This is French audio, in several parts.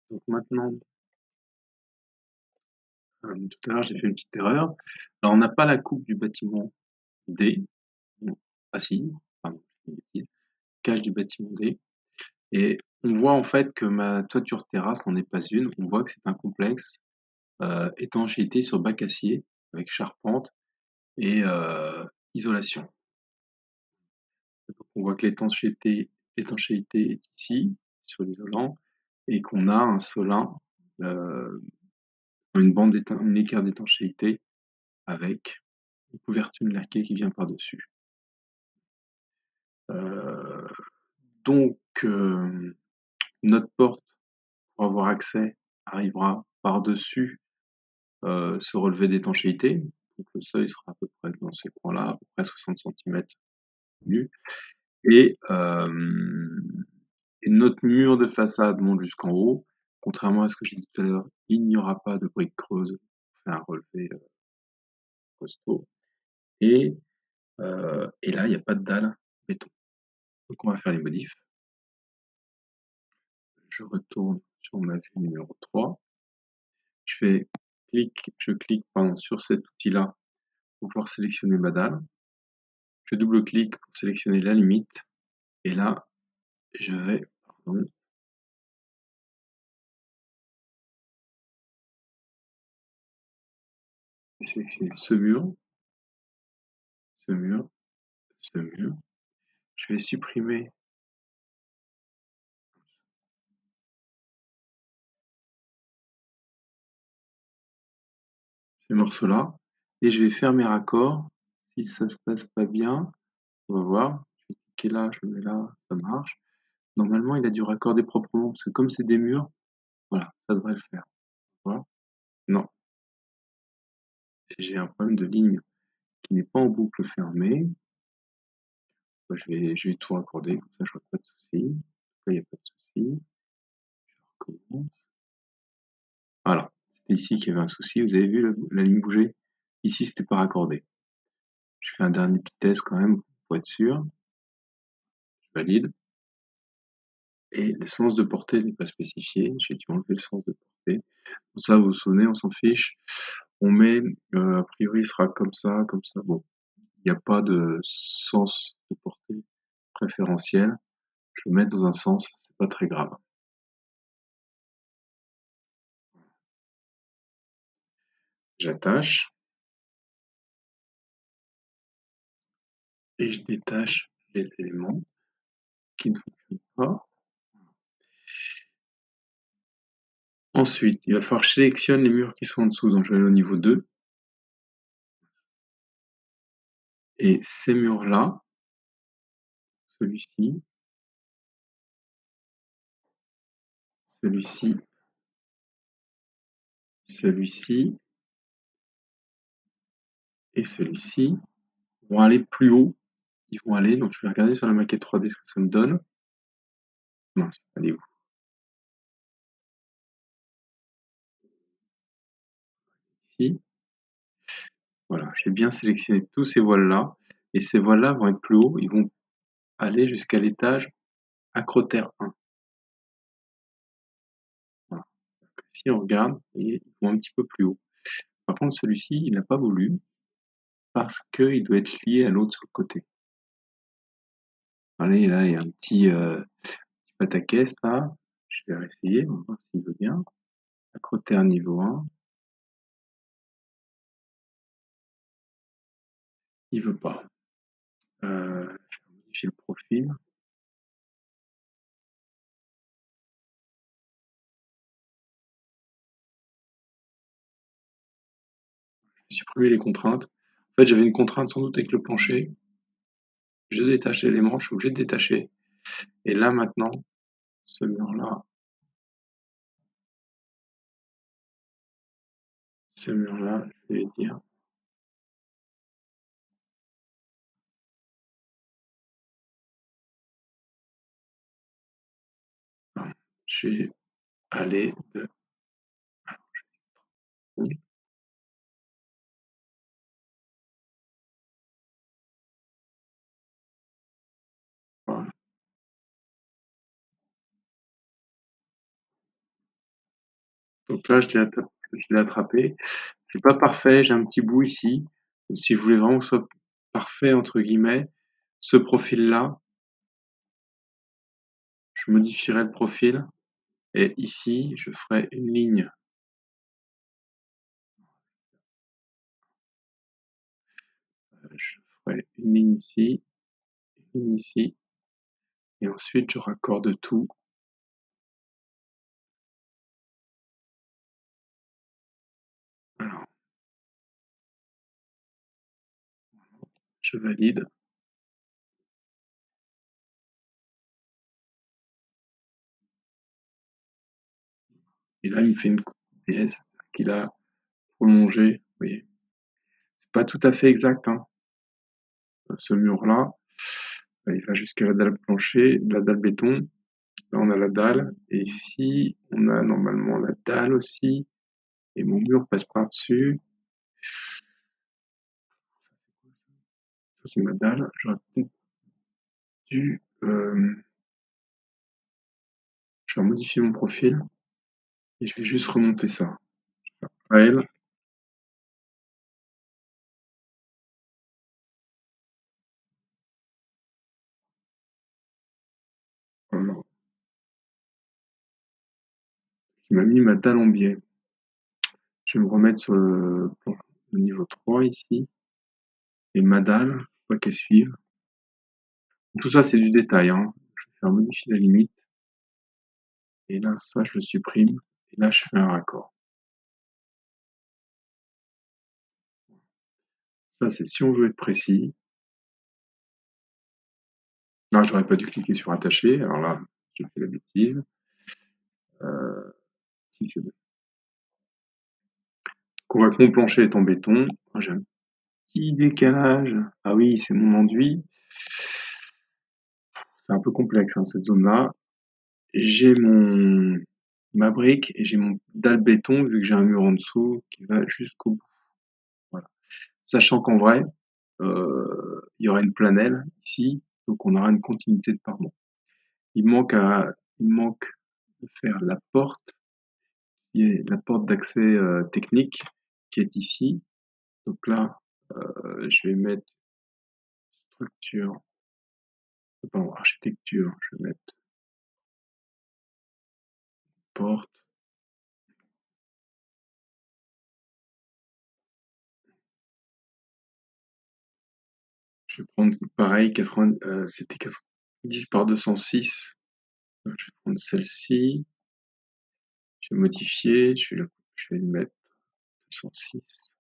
Donc maintenant, tout à l'heure j'ai fait une petite erreur. Alors on n'a pas la coupe du bâtiment D. Non. Ah si, pardon, j'ai dit une bêtise. Cage du bâtiment D. Et on voit en fait que ma toiture terrasse n'en est pas une. On voit que c'est un complexe étanchéité sur bac acier avec charpente et isolation. Donc on voit que l'étanchéité est ici sur l'isolant et qu'on a un solin, euh, une équerre d'étanchéité avec une couverture laquée qui vient par-dessus. Euh, donc notre porte pour avoir accès arrivera par-dessus ce relevé d'étanchéité. Donc le seuil sera à peu près dans ces coins-là, à peu près 60 centimètres nu. Et, et notre mur de façade monte jusqu'en haut. Contrairement à ce que j'ai dit tout à l'heure, il n'y aura pas de briques creuses pour faire un relevé costaud. Et là, il n'y a pas de dalle béton. Donc on va faire les modifs. Je retourne sur ma vue numéro 3. Je clique sur cet outil-là pour pouvoir sélectionner ma dalle. Je double-clique pour sélectionner la limite. Et là, je vais sélectionner ce mur, ce mur, ce mur. Je vais supprimer ces morceaux-là et je vais faire mes raccords. Si ça se passe pas bien, on va voir. Je vais cliquer là, je mets là, ça marche. Normalement, il a dû raccorder proprement parce que comme c'est des murs, voilà, ça devrait le faire. Voilà. Non, j'ai un problème de ligne qui n'est pas en boucle fermée. Je vais tout raccorder, comme ça je vois pas de souci. Là, il n'y a pas de souci. Je recommence. Voilà, c'était ici qu'il y avait un souci. Vous avez vu la ligne bouger? Ici, c'était pas raccordé. Je fais un dernier petit test quand même pour être sûr. Je valide. Et le sens de portée n'est pas spécifié. J'ai dû enlever le sens de portée. Pour ça, vous vous souvenez, on s'en fiche. On met, a priori, il sera comme ça, comme ça. Bon, il n'y a pas de sens de portée préférentiel. Je vais mettre dans un sens, c'est pas très grave. J'attache et je détache les éléments qui ne fonctionnent pas. Ensuite, il va falloir que je sélectionne les murs qui sont en dessous. Donc, je vais aller au niveau 2. Et ces murs-là, celui-ci, celui-ci, celui-ci et celui-ci vont aller plus haut. Ils vont aller, donc je vais regarder sur la maquette 3D ce que ça me donne. Mince, allez où? Ici. Voilà, j'ai bien sélectionné tous ces voiles-là. Et ces voiles-là vont être plus hauts. Ils vont aller jusqu'à l'étage acrotère 1. Voilà. Si on regarde, vous voyez, ils vont un petit peu plus haut. Par contre, celui-ci, il n'a pas voulu parce qu'il doit être lié à l'autre sur le côté. Allez, là, il y a un petit pataquès, là. Je vais réessayer, on va voir s'il veut bien. Acrotère niveau 1. Il veut pas. Je vais modifier le profil. Supprimer les contraintes. En fait, j'avais une contrainte sans doute avec le plancher. Je détache l'élément, je suis obligé de détacher. Et là, maintenant, ce mur-là, je vais dire, je vais aller de... Voilà. Donc là, je l'ai attrapé. C'est pas parfait, j'ai un petit bout ici. Si je voulais vraiment que ce soit parfait, entre guillemets, ce profil-là, je modifierais le profil et ici, je ferais une ligne. Je ferais une ligne ici, une ligne ici, et ensuite je raccorde tout. Alors, je valide. Et là, il me fait une pièce qu'il a prolongée. Vous voyez, c'est pas tout à fait exact, hein, ce mur-là. Il va jusqu'à la dalle plancher, la dalle béton. Là, on a la dalle. Et ici, on a normalement la dalle aussi. Et mon mur passe par-dessus. Ça, c'est ma dalle. J'aurais peut-être dû. Je vais modifier mon profil. Et je vais juste remonter ça. Raël. Voilà. Qui m'a mis ma dalle en biais. Je vais me remettre sur le niveau 3 ici. Et ma dalle, faut pas qu'elle suive. Tout ça, c'est du détail, hein. Je vais faire modifier la limite. Et là, ça, je le supprime. Et là, je fais un raccord. Ça, c'est si on veut être précis. Là, j'aurais pas dû cliquer sur attacher. Alors là, j'ai fait la bêtise. Si c'est bon. On voit que mon plancher est en béton. J'ai un petit décalage. Ah oui, c'est mon enduit. C'est un peu complexe, hein, cette zone-là. J'ai ma brique et j'ai mon dalle béton, vu que j'ai un mur en dessous qui va jusqu'au bout. Voilà. Sachant qu'en vrai, il y aura une planelle ici, donc on aura une continuité de parement. Il manque de faire la porte, qui est la porte d'accès technique, qui est ici. Donc là, je vais mettre structure, pardon, architecture, je vais mettre porte. Je vais prendre pareil, c'était 90 par 206. Je vais prendre celle-ci, je vais modifier, je vais lui mettre 206.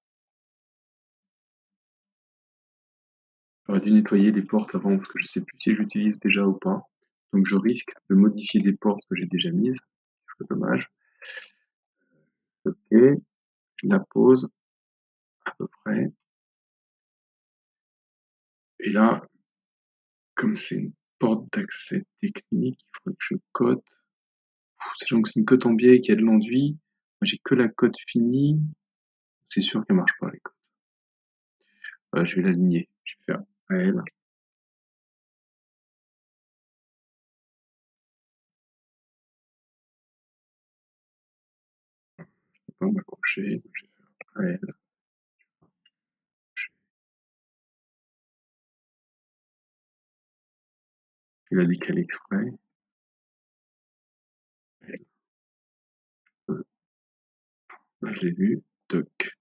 J'aurais dû nettoyer les portes avant parce que je sais plus si j'utilise déjà ou pas. Donc je risque de modifier des portes que j'ai déjà mises. Ce serait dommage. Ok, je la pose à peu près. Et là, comme c'est une porte d'accès technique, il faudrait que je cote. Sachant que c'est une cote en biais et qu'il y a de l'enduit, moi j'ai que la cote finie. C'est sûr qu'elle marche pas les cotes. Je vais l'aligner. Je vais faire elle. Je peux pas m'accrocher. Je vais faire elle. Je vais la décaler exprès. Là, je l'ai vu. Toc.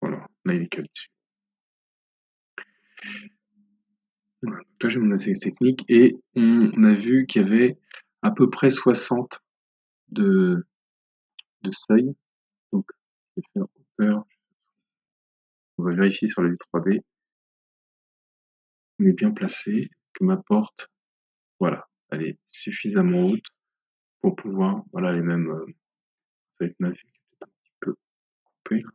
Voilà. Là, il est calé dessus. Voilà. Donc là, j'ai mon analyse technique et on a vu qu'il y avait à peu près 60 de, de seuil. Donc, je vais faire hauteur. On va vérifier sur la vue 3D. On est bien placé, que ma porte, voilà, elle est suffisamment haute pour pouvoir, voilà, les mêmes, ça va être ma vue. couper là.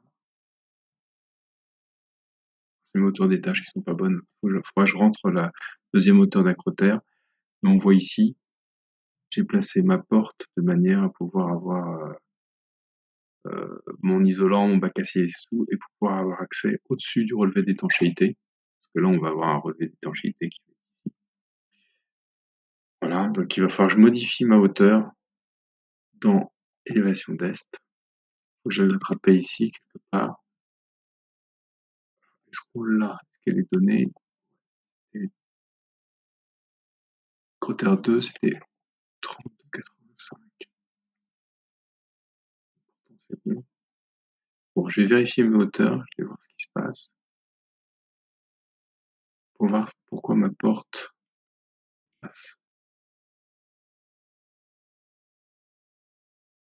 C'est mes hauteurs des tâches qui sont pas bonnes. Faudra que je rentre la deuxième hauteur d'acrotère. Mais on voit ici, j'ai placé ma porte de manière à pouvoir avoir mon isolant, mon bac acier dessous et pour pouvoir avoir accès au-dessus du relevé d'étanchéité. Parce que là, on va avoir un relevé d'étanchéité qui est ici. Voilà, donc il va falloir que je modifie ma hauteur dans élévation d'est. Faut que j'aille l'attraper ici quelque part. Est-ce qu'on l'a? Est-ce qu'elle est donnée? Et critère 2, c'était 32,85. C'est bon. Bon, je vais vérifier mes hauteurs, je vais voir ce qui se passe. Pour voir pourquoi ma porte passe.